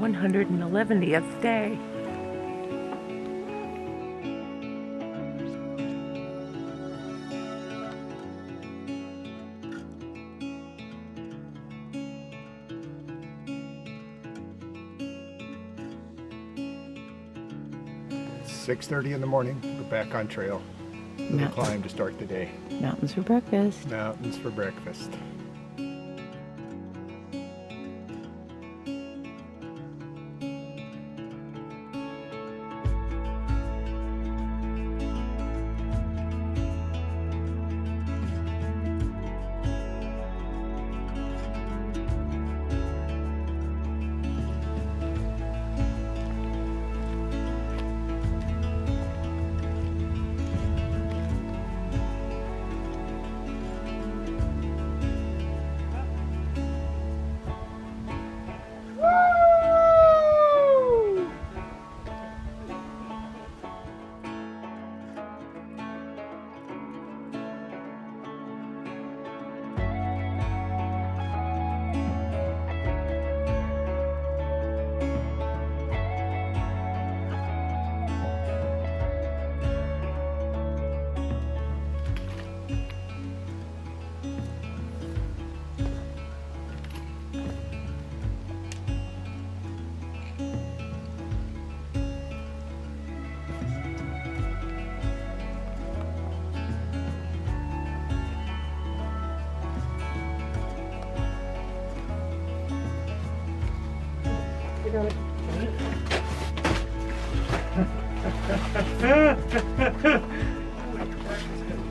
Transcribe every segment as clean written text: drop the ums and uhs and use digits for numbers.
111th day. It's 6:30 in the morning. We're back on trail. Little climb to start the day. Mountains for breakfast. Mountains for breakfast.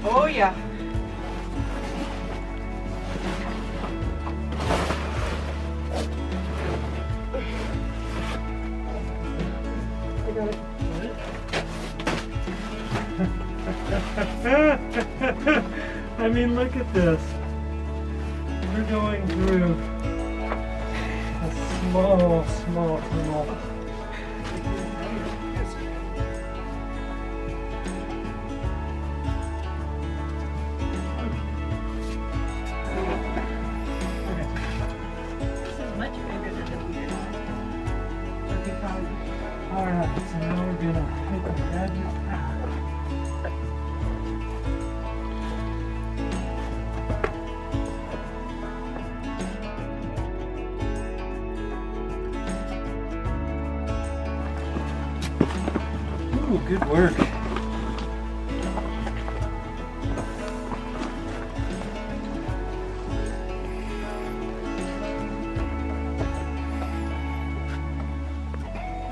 Oh yeah. I got it. I mean, look at this. We're going through a small tunnel. Alright, so now we're gonna hit the magic path. Ooh, good work.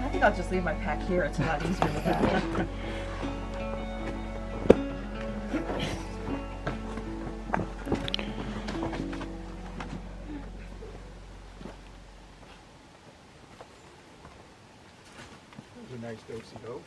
I think I'll just leave my pack here. It's a lot easier with that. There's a nice do-si-do.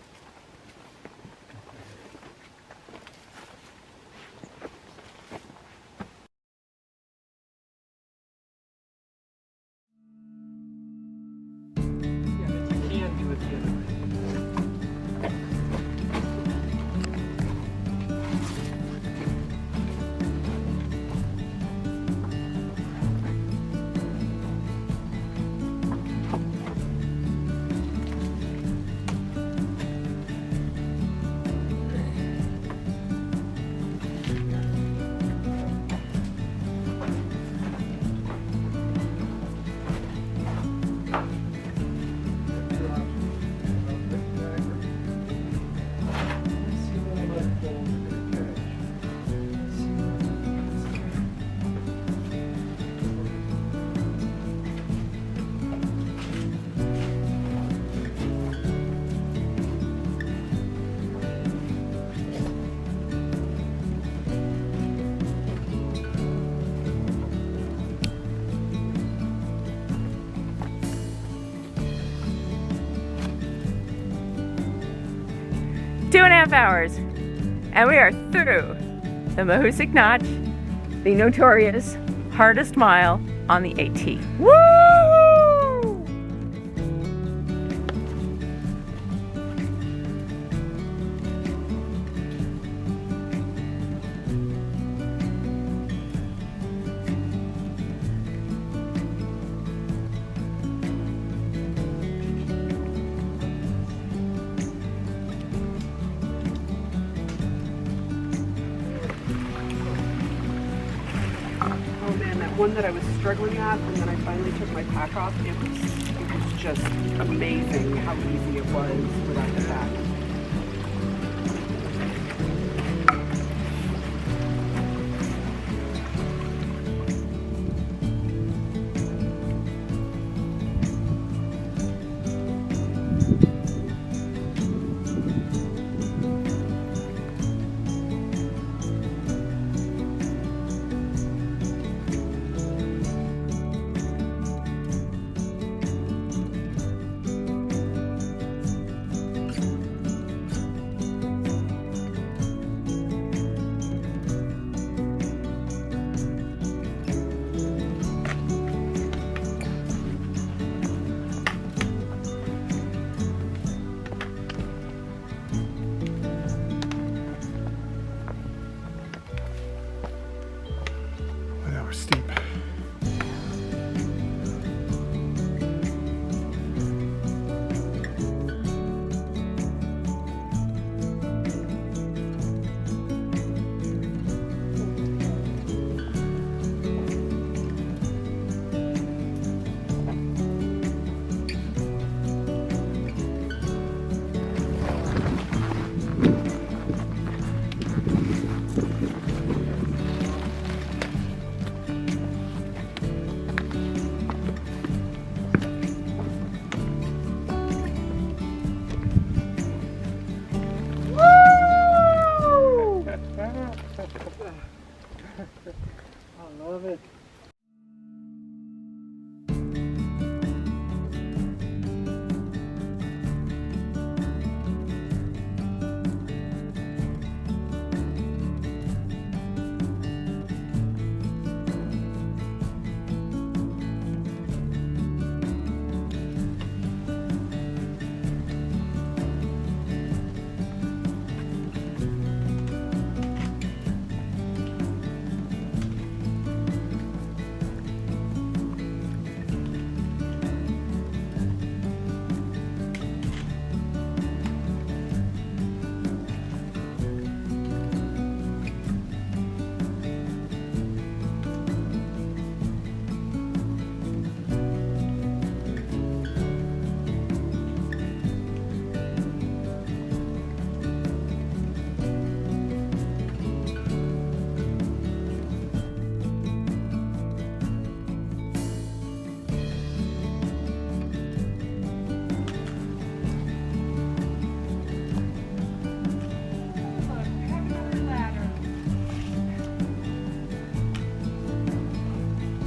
Two and a half hours, and we are through the Mahoosuc Notch, the notorious hardest mile on the AT. Woo! one that I was struggling at, and then I finally took my pack off. It was just amazing how easy it was without the pack. That was steep. I love it.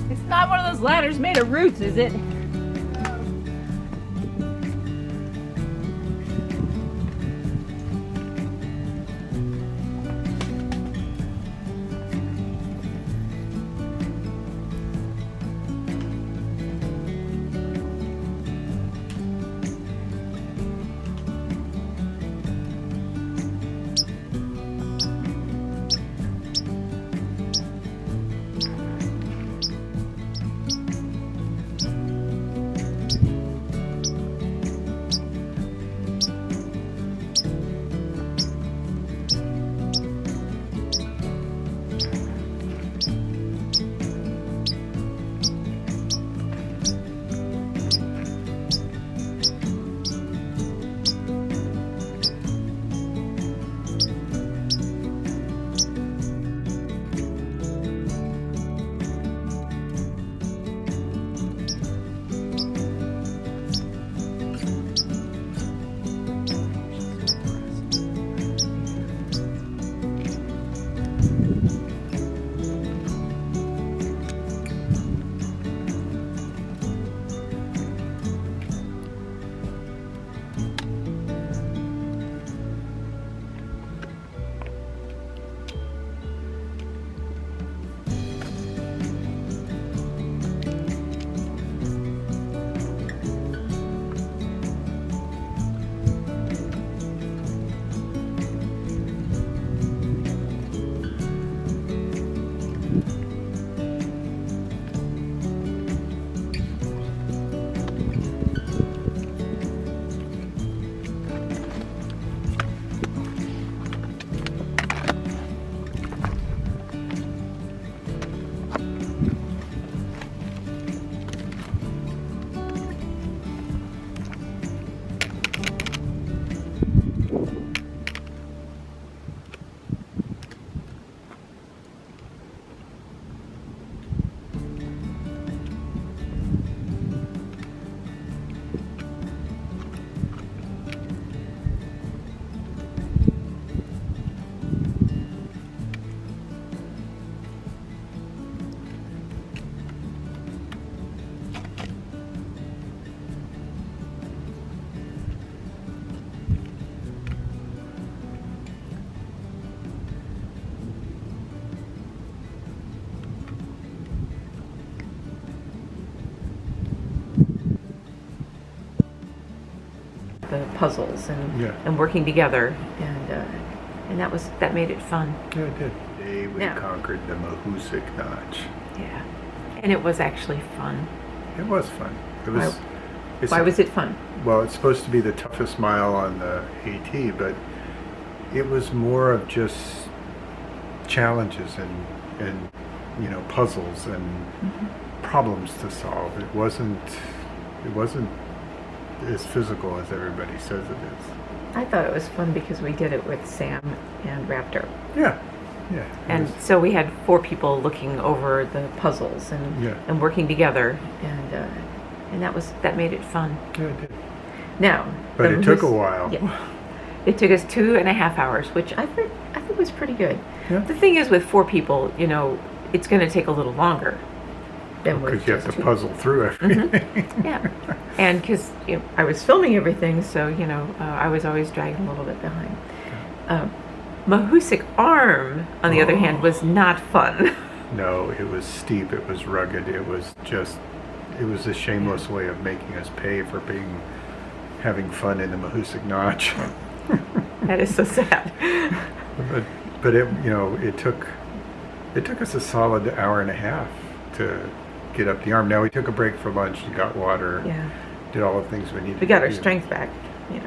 It's not one of those ladders made of roots, is it? puzzles and Yeah. and working together, and that made it fun. Yeah, it did. Today we Yeah. conquered the Mahoosuc Notch. Yeah, and it was actually fun. It was fun. It was. it's Why was it fun? Well, it's supposed to be the toughest mile on the AT, but it was more of just challenges and puzzles and problems to solve. It wasn't as physical as everybody says it is. I thought it was fun because we did it with Sam and Raptor. Yeah. Yeah. it And was- so we had 4 people looking over the puzzles Yeah. and working together, and that made it fun. yeah, it did. Now, But the it took a Mahoos- while. Yeah, it took us 2.5 hours, which I think was pretty good. Yeah. The thing is, with 4 people, it's going to take a little longer than with Because you have just to 2. puzzle through everything. Yeah, and because I was filming everything, so I was always dragging a little bit behind. Mahoosuc Arm, on the other hand, was not fun. No, it was steep. It was rugged. It was a shameless way of making us pay for having fun in the Mahoosuc Notch. That is so sad. But it took us a solid hour and a half to get up the arm. Now we took a break for lunch and got water. Yeah, Did all the things we needed. we got to our do. strength back.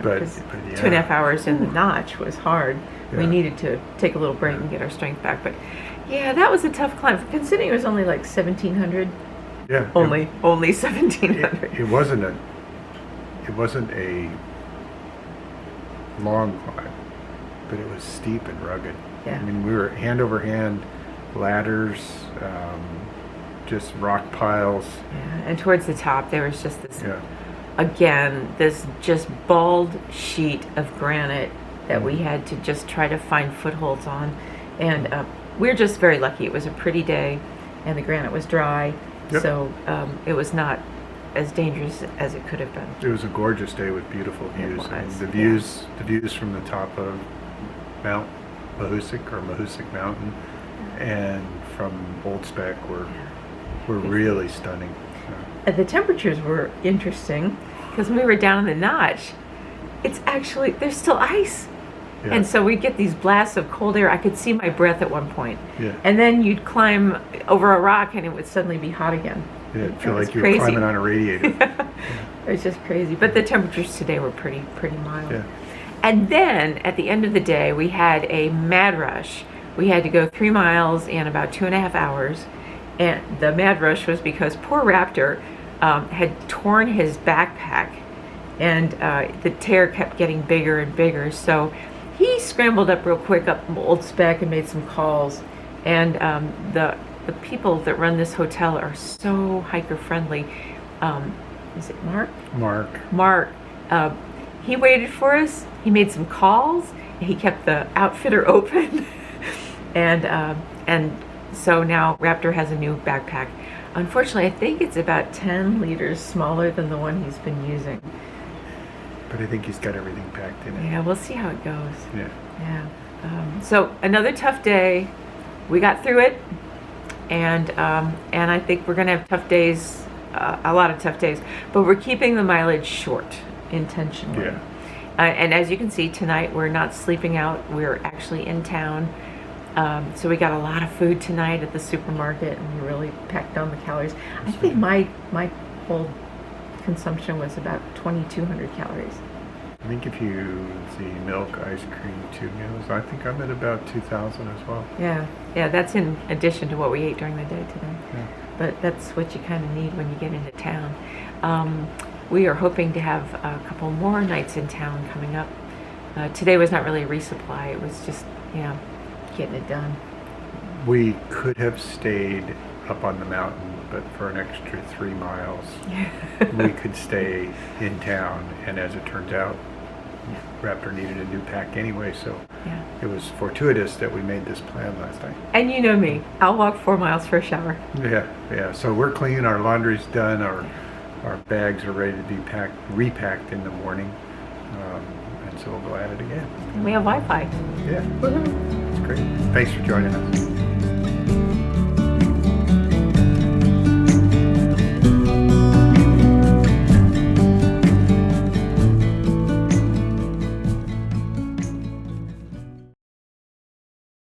But 'cause yeah. 2.5 hours in the notch was hard. We Yeah. needed to take a little break and get our strength back. But yeah, that was a tough climb. Considering it was only like 1,700. Yeah. Only 1,700. It wasn't a long climb, but it was steep and rugged. Yeah. I mean, we were hand over hand, ladders, just rock piles. Yeah, and towards the top there was just this, Yeah. again, this just bald sheet of granite that we had to just try to find footholds on. And we're just very lucky. It was a pretty day and the granite was dry. Yep. So it was not as dangerous as it could have been. It was a gorgeous day with beautiful views. was, I mean, the yeah. views from the top of Mount Mahoosuc or Mahoosuc Mountain and from Old Spec were really stunning. The temperatures were interesting because when we were down in the notch, it's actually, there's still ice. Yeah. And so we'd get these blasts of cold air. I could see my breath at one point. Yeah. And then you'd climb over a rock and it would suddenly be hot again. Yeah, It I feel was like you crazy. were climbing on a radiator. It was just crazy. But the temperatures today were pretty mild. Yeah. And then at the end of the day, we had a mad rush. We had to go 3 miles in about 2.5 hours. And the mad rush was because poor Raptor had torn his backpack, and the tear kept getting bigger and bigger. So he scrambled up real quick up Old Spec and made some calls. And the people that run this hotel are so hiker friendly. Is it Mark? Mark. He waited for us. He made some calls. He kept the outfitter open, and so now Raptor has a new backpack. Unfortunately, I think it's about 10 liters smaller than the one he's been using. But I think he's got everything packed in it. Yeah, we'll see how it goes. Yeah. Yeah. So another tough day. We got through it, and I think we're gonna have tough days, a lot of tough days. But we're keeping the mileage short intentionally. Yeah. And as you can see tonight, we're not sleeping out. We're actually in town. So we got a lot of food tonight at the supermarket, and we really packed on the calories. I think my whole consumption was about 2,200 calories. I think if you see milk, ice cream, 2 meals, I think I'm at about 2,000 as well. Yeah, that's in addition to what we ate during the day today. Yeah. But that's what you kind of need when you get into town. We are hoping to have a couple more nights in town coming up. Today was not really a resupply. It was just, getting it done. We could have stayed up on the mountain, but for an extra 3 miles, we could stay in town. And as it turns out, Raptor needed a new pack anyway, so Yeah. it was fortuitous that we made this plan last night. And you know me, I'll walk 4 miles for a shower. Yeah. So we're clean. Our laundry's done. Our bags are ready to be repacked in the morning, and so we'll go at it again. And we have Wi-Fi. Yeah, it's great. Thanks for joining us.